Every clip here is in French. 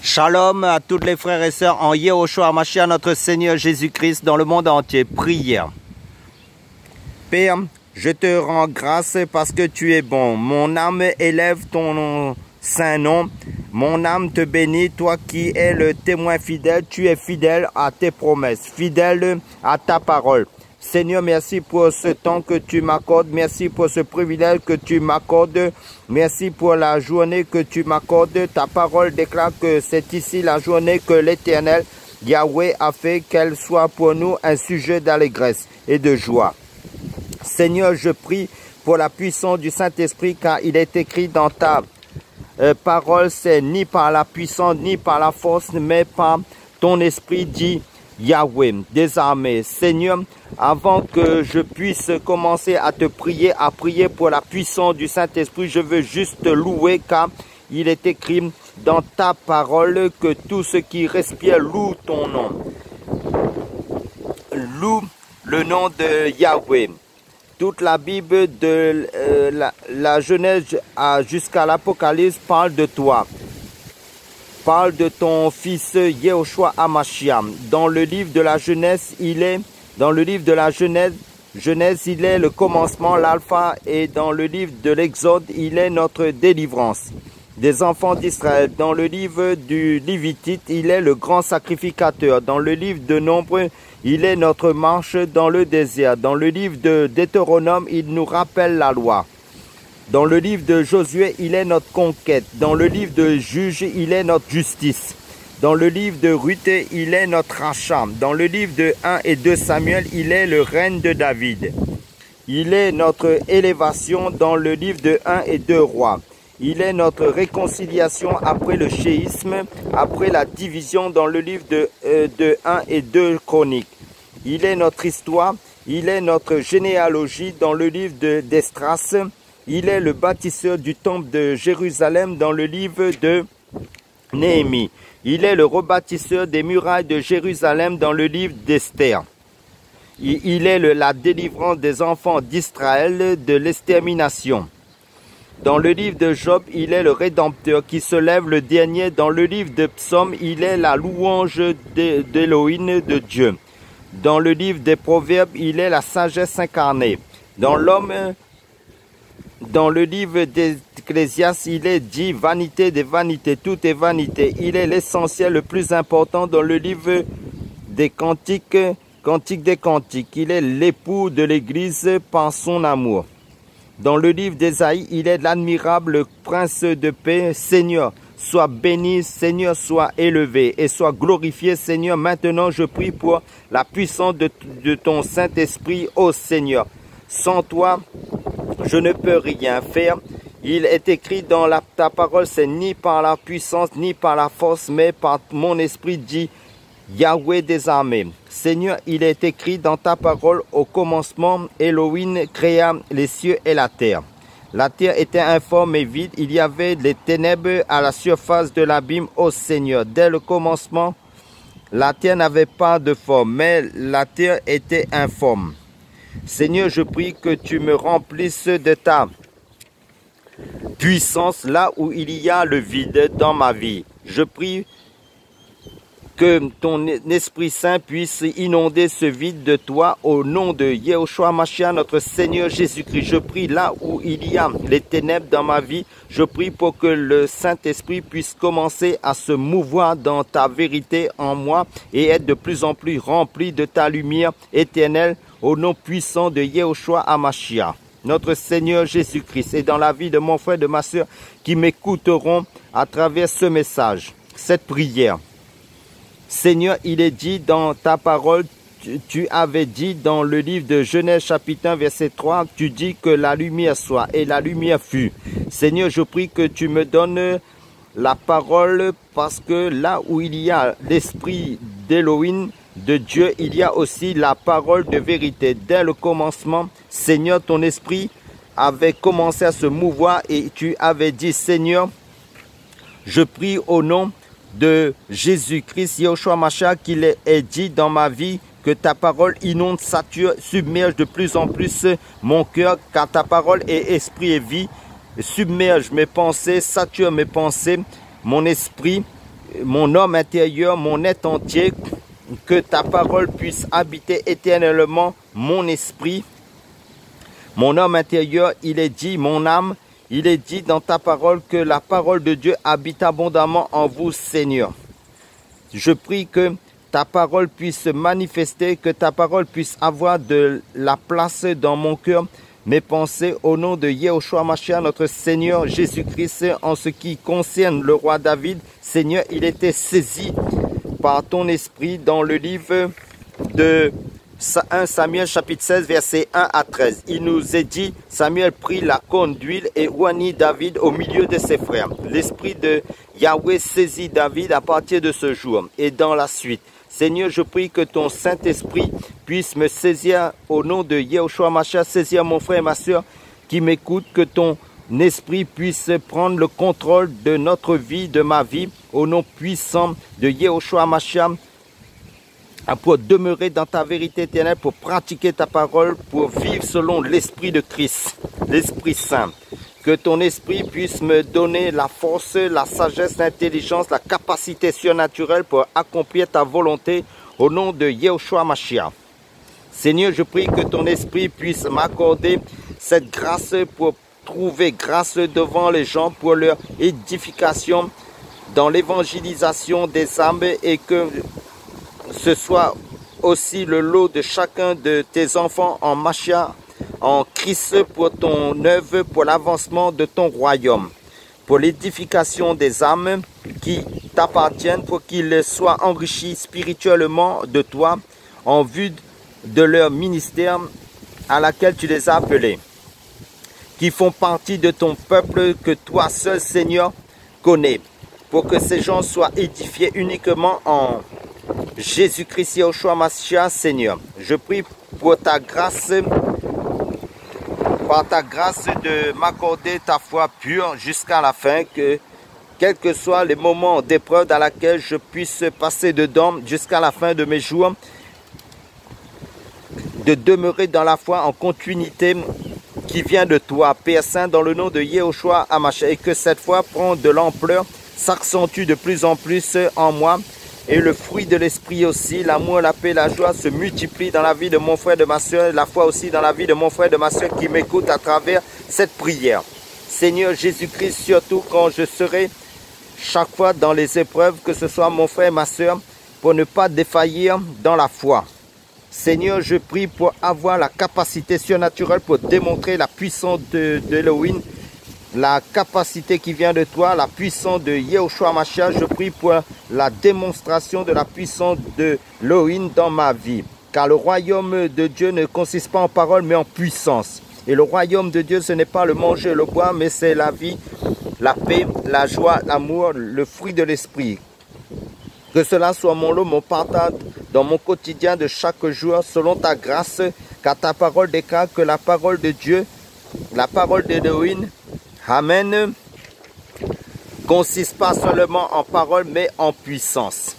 Shalom à tous les frères et sœurs en Yehoshua Mashiach, notre Seigneur Jésus-Christ, dans le monde entier. Prière. Père, je te rends grâce parce que tu es bon. Mon âme élève ton saint nom. Mon âme te bénit, toi qui es le témoin fidèle. Tu es fidèle à tes promesses, fidèle à ta parole. Seigneur, merci pour ce temps que tu m'accordes. Merci pour ce privilège que tu m'accordes. Merci pour la journée que tu m'accordes. Ta parole déclare que c'est ici la journée que l'Éternel, Yahweh, a fait, qu'elle soit pour nous un sujet d'allégresse et de joie. Seigneur, je prie pour la puissance du Saint-Esprit, car il est écrit dans ta parole, c'est ni par la puissance, ni par la force, mais par ton esprit, dit Yahweh, des armées. Seigneur, avant que je puisse commencer à te prier, à prier pour la puissance du Saint-Esprit, je veux juste te louer, car il est écrit dans ta parole que tout ce qui respire loue ton nom. Loue le nom de Yahweh. Toute la Bible de la Genèse jusqu'à l'Apocalypse parle de toi. Parle de ton fils Yehoshua Hamashiach. Dans le livre de la Genèse, il est le commencement, l'alpha, et dans le livre de l'Exode, il est notre délivrance des enfants d'Israël. Dans le livre du Lévitique, il est le grand sacrificateur. Dans le livre de Nombre, il est notre marche dans le désert. Dans le livre de Deutéronome, il nous rappelle la loi. Dans le livre de Josué, il est notre conquête. Dans le livre de Juge, il est notre justice. Dans le livre de Ruth, il est notre rachat. Dans le livre de 1 et 2 Samuel, il est le règne de David. Il est notre élévation dans le livre de 1 et 2 Rois. Il est notre réconciliation après le chéisme, après la division dans le livre de 1 et 2 Chroniques. Il est notre histoire. Il est notre généalogie dans le livre d'Esdras. Il est le bâtisseur du temple de Jérusalem dans le livre de Néhémie. Il est le rebâtisseur des murailles de Jérusalem dans le livre d'Esther. Il est la délivrance des enfants d'Israël de l'extermination. Dans le livre de Job, il est le Rédempteur qui se lève le dernier. Dans le livre de Psaume, il est la louange d'Élohim, de Dieu. Dans le livre des Proverbes, il est la sagesse incarnée. Dans le livre d'Ecclésiaste, il est dit vanité des vanités, tout est vanité. Il est l'essentiel le plus important dans le livre des Cantiques, Cantique des Cantiques. Il est l'époux de l'Église par son amour. Dans le livre d'Ésaïe, il est l'admirable prince de paix. Seigneur, sois béni, Seigneur, sois élevé et sois glorifié, Seigneur. Maintenant, je prie pour la puissance de ton Saint-Esprit, ô Seigneur. Sans toi, je ne peux rien faire. Il est écrit dans ta parole, c'est ni par la puissance, ni par la force, mais par mon esprit, dit Yahweh des armées. Seigneur, il est écrit dans ta parole, au commencement, Elohim créa les cieux et la terre. La terre était informe et vide, il y avait des ténèbres à la surface de l'abîme, ô Seigneur. Dès le commencement, la terre n'avait pas de forme, mais la terre était informe. Seigneur, je prie que tu me remplisses de ta puissance là où il y a le vide dans ma vie. Je prie que ton Esprit Saint puisse inonder ce vide de toi au nom de Yehoshua Mashiach, notre Seigneur Jésus-Christ. Je prie là où il y a les ténèbres dans ma vie. Je prie pour que le Saint-Esprit puisse commencer à se mouvoir dans ta vérité en moi et être de plus en plus rempli de ta lumière éternelle au nom puissant de Yehoshua Hamashiach, notre Seigneur Jésus-Christ, et dans la vie de mon frère et de ma soeur qui m'écouteront à travers ce message, cette prière. Seigneur, il est dit dans ta parole, tu avais dit dans le livre de Genèse chapitre 1 verset 3, tu dis que la lumière soit et la lumière fut. Seigneur, je prie que tu me donnes la parole parce que là où il y a l'esprit d'Élohim, de Dieu, il y a aussi la parole de vérité. Dès le commencement, Seigneur, ton esprit avait commencé à se mouvoir et tu avais dit, Seigneur, je prie au nom de Jésus-Christ, Yehoshua Mashiach, qu'il est dit dans ma vie que ta parole inonde, sature, submerge de plus en plus mon cœur, car ta parole est esprit et vie, submerge mes pensées, sature mes pensées, mon esprit, mon homme intérieur, mon être entier, que ta parole puisse habiter éternellement mon esprit. Mon homme intérieur, il est dit, mon âme, il est dit dans ta parole que la parole de Dieu habite abondamment en vous, Seigneur. Je prie que ta parole puisse se manifester, que ta parole puisse avoir de la place dans mon cœur, mes pensées, au nom de Yehoshua Mashiach, notre Seigneur Jésus-Christ. En ce qui concerne le roi David, Seigneur, il était saisi par ton esprit dans le livre de 1 Samuel chapitre 16 verset 1 à 13. Il nous est dit, Samuel prit la corne d'huile et oignit David au milieu de ses frères. L'esprit de Yahweh saisit David à partir de ce jour et dans la suite. Seigneur, je prie que ton Saint-Esprit puisse me saisir au nom de Yehoshua Mashiach, saisir mon frère et ma soeur qui m'écoutent, que ton esprit puisse prendre le contrôle de notre vie, de ma vie, au nom puissant de Yehoshua Mashiach, pour demeurer dans ta vérité éternelle, pour pratiquer ta parole, pour vivre selon l'Esprit de Christ, l'Esprit Saint. Que ton esprit puisse me donner la force, la sagesse, l'intelligence, la capacité surnaturelle pour accomplir ta volonté au nom de Yehoshua Mashiach. Seigneur, je prie que ton esprit puisse m'accorder cette grâce pour trouver grâce devant les gens pour leur édification dans l'évangélisation des âmes et que ce soit aussi le lot de chacun de tes enfants en Mashiach, en Christ, pour ton œuvre, pour l'avancement de ton royaume, pour l'édification des âmes qui t'appartiennent, pour qu'ils soient enrichis spirituellement de toi en vue de leur ministère à laquelle tu les as appelés, qui font partie de ton peuple que toi seul, Seigneur, connais, pour que ces gens soient édifiés uniquement en Jésus-Christ, Yehoshua Mashiach, Seigneur. Je prie pour ta grâce, par ta grâce de m'accorder ta foi pure jusqu'à la fin, que quels que soient les moments d'épreuve dans lesquels je puisse passer dedans jusqu'à la fin de mes jours, de demeurer dans la foi en continuité qui vient de toi, Père Saint, dans le nom de Yehoshua Mashiach, et que cette foi prend de l'ampleur, s'accentue de plus en plus en moi, et le fruit de l'esprit aussi, l'amour, la paix, la joie se multiplient dans la vie de mon frère, de ma soeur, et la foi aussi dans la vie de mon frère, de ma soeur qui m'écoute à travers cette prière. Seigneur Jésus-Christ, surtout quand je serai chaque fois dans les épreuves, que ce soit mon frère et ma soeur, pour ne pas défaillir dans la foi. Seigneur, je prie pour avoir la capacité surnaturelle pour démontrer la puissance de Elohim, la capacité qui vient de toi, la puissance de Yehoshua Mashiach. Je prie pour la démonstration de la puissance de Elohim dans ma vie. Car le royaume de Dieu ne consiste pas en parole, mais en puissance. Et le royaume de Dieu, ce n'est pas le manger et le boire, mais c'est la vie, la paix, la joie, l'amour, le fruit de l'esprit. Que cela soit mon lot, mon partage dans mon quotidien de chaque jour, selon ta grâce, car ta parole déclare que la parole de Dieu, la parole d'Elohim, Amen, consiste pas seulement en parole, mais en puissance.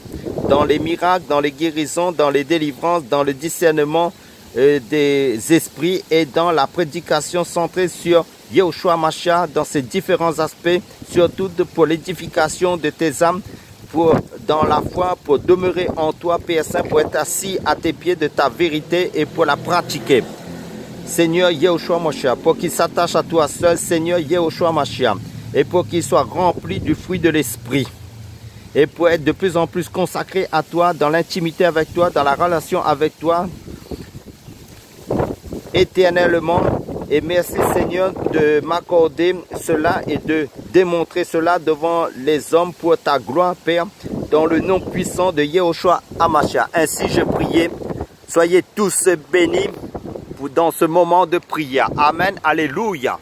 Dans les miracles, dans les guérisons, dans les délivrances, dans le discernement des esprits et dans la prédication centrée sur Yehoshua Mashiach, dans ses différents aspects, surtout pour l'édification de tes âmes, dans la foi, pour demeurer en toi, Père Saint, pour être assis à tes pieds de ta vérité et pour la pratiquer. Seigneur Yehoshua Mashiach, pour qu'il s'attache à toi seul, Seigneur Yehoshua Mashiach, et pour qu'il soit rempli du fruit de l'esprit, et pour être de plus en plus consacré à toi, dans l'intimité avec toi, dans la relation avec toi, éternellement. Et merci Seigneur de m'accorder cela et de démontrer cela devant les hommes pour ta gloire, Père, dans le nom puissant de Yehoshua Mashiach. Ainsi je priais, soyez tous bénis dans ce moment de prière. Amen, alléluia.